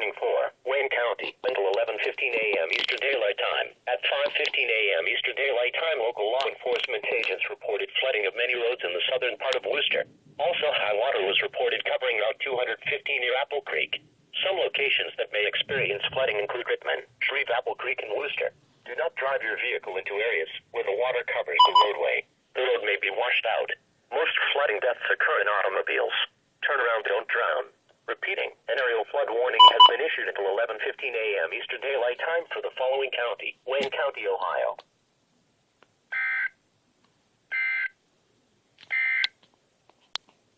Warning 4, Wayne County, until 11:15 a.m. Eastern Daylight Time. At 5:15 a.m. Eastern Daylight Time, local law enforcement agents reported flooding of many roads in the southern part of Worcester. Also, high water was reported covering Route 215 near Apple Creek. Some locations that may experience flooding include Rittman, Shreve, Apple Creek, and Worcester. Do not drive your vehicle into areas where the water covers the roadway. The road may be washed out. Most flooding deaths occur in automobiles. Turn around, don't drown. Repeating, an aerial flood warning has been issued until 11:15 a.m. Eastern Daylight Time for the following county, Wayne County, Ohio.